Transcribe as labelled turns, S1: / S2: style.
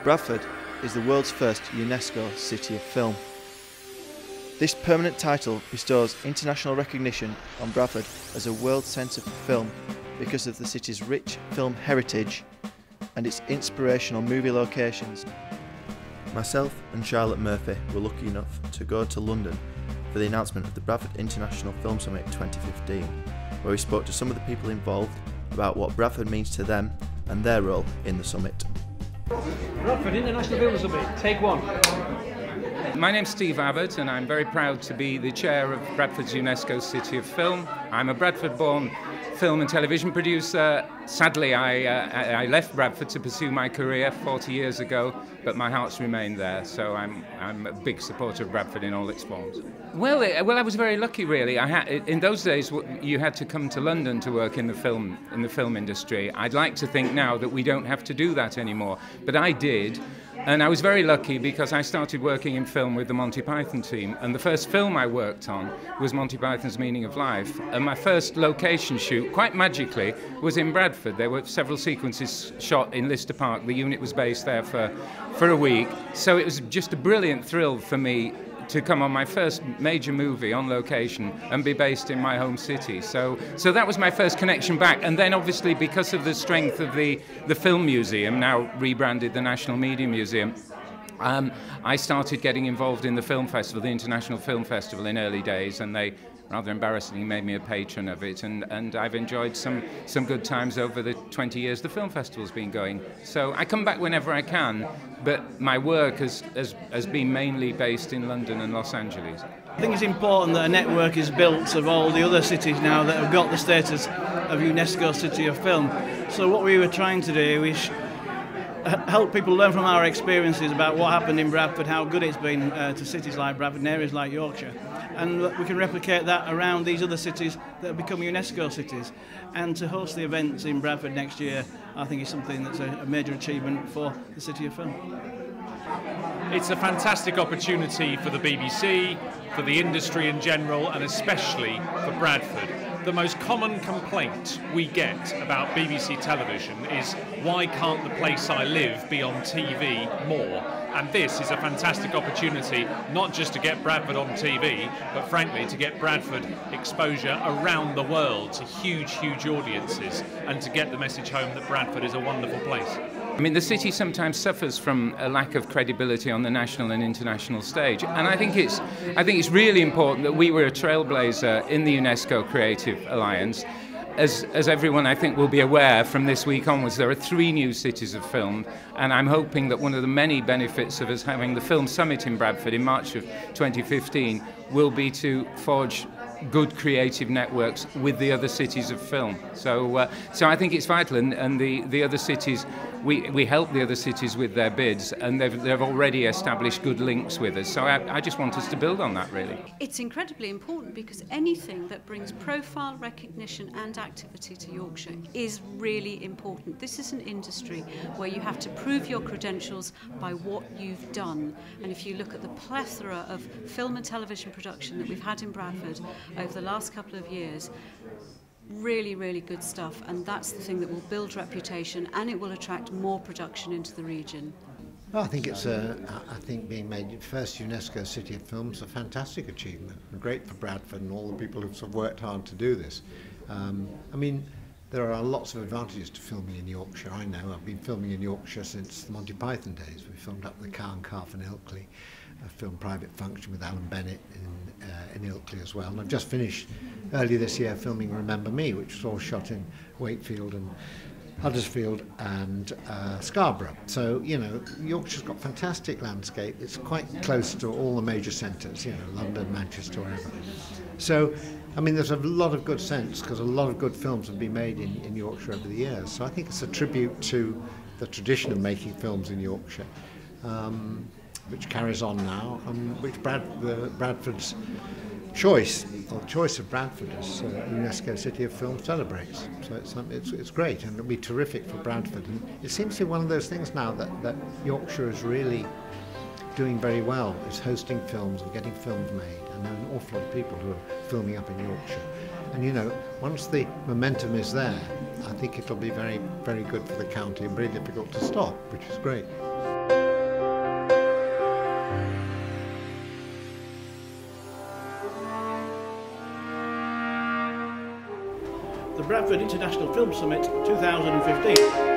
S1: Bradford is the world's first UNESCO City of Film. This permanent title bestows international recognition on Bradford as a world centre for film because of the city's rich film heritage and its inspirational movie locations. Myself and Charlotte Murphy were lucky enough to go to London for the announcement of the Bradford International Film Summit 2015, where we spoke to some of the people involved about what Bradford means to them and their role in the summit.
S2: Bradford International Film Summit, take one.
S3: My name's Steve Abbott and I'm very proud to be the chair of Bradford's UNESCO City of Film. I'm a Bradford-born film and television producer. Sadly, I left Bradford to pursue my career 40 years ago, but my heart's remained there, so I'm a big supporter of Bradford in all its forms. Well, I was very lucky, really. In those days, you had to come to London to work in the film industry. I'd like to think now that we don't have to do that anymore, but I did. And I was very lucky because I started working in film with the Monty Python team, and the first film I worked on was Monty Python's Meaning of Life. And my first location shoot, quite magically, was in Bradford. There were several sequences shot in Lister Park. The unit was based there for a week. So it was just a brilliant thrill for me to come on my first major movie on location and be based in my home city. So that was my first connection back. And then obviously because of the strength of the Film Museum, now rebranded the National Media Museum, I started getting involved in the film festival, the International Film Festival in early days, and they rather embarrassingly made me a patron of it, and I've enjoyed some good times over the 20 years the film festival's been going. So I come back whenever I can, but my work has been mainly based in London and Los Angeles.
S4: I think it's important that a network is built of all the other cities now that have got the status of UNESCO City of Film. So what we were trying to do is help people learn from our experiences about what happened in Bradford, how good it's been to cities like Bradford and areas like Yorkshire. And we can replicate that around these other cities that have become UNESCO cities. And to host the events in Bradford next year, I think is something that's a major achievement for the City of Film.
S5: It's a fantastic opportunity for the BBC, for the industry in general, and especially for Bradford. The most common complaint we get about BBC television is, why can't the place I live be on TV more? And this is a fantastic opportunity, not just to get Bradford on TV, but frankly to get Bradford exposure around the world to huge, huge audiences, and to get the message home that Bradford is a wonderful place.
S3: I mean, the city sometimes suffers from a lack of credibility on the national and international stage, and I think it's really important that we were a trailblazer in the UNESCO Creative Alliance. As everyone I think will be aware, from this week onwards there are 3 new cities of film, and I'm hoping that one of the many benefits of us having the Film Summit in Bradford in March of 2015 will be to forge good creative networks with the other cities of film. So I think it's vital, and the other cities, we help the other cities with their bids, and they've already established good links with us. So I just want us to build on that, really.
S6: It's incredibly important because anything that brings profile, recognition and activity to Yorkshire is really important. This is an industry where you have to prove your credentials by what you've done. And if you look at the plethora of film and television production that we've had in Bradford over the last couple of years, really, really good stuff, and that's the thing that will build reputation, and it will attract more production into the region.
S7: Well, I think it's I think being made first UNESCO City of Film is a fantastic achievement, and great for Bradford and all the people who've sort of worked hard to do this. I mean, there are lots of advantages to filming in Yorkshire. I know I've been filming in Yorkshire since the Monty Python days. We filmed up the Cow and Calf in Ilkley. I filmed Private Function with Alan Bennett in Ilkley as well. And I've just finished earlier this year filming Remember Me, which was all shot in Wakefield and Huddersfield and Scarborough. So, you know, Yorkshire's got fantastic landscape. It's quite close to all the major centres, you know, London, Manchester, wherever. So, I mean, there's a lot of good sense because a lot of good films have been made in Yorkshire over the years. So I think it's a tribute to the tradition of making films in Yorkshire, which carries on now, and which Bradford's choice, or the choice of Bradford as UNESCO City of Film celebrates. So it's great, and it'll be terrific for Bradford. And it seems to be one of those things now that Yorkshire is really doing very well, is hosting films and getting films made. And there are an awful lot of people who are filming up in Yorkshire. And you know, once the momentum is there, I think it'll be very, very good for the county and very difficult to stop, which is great.
S4: the Bradford International Film Summit 2015.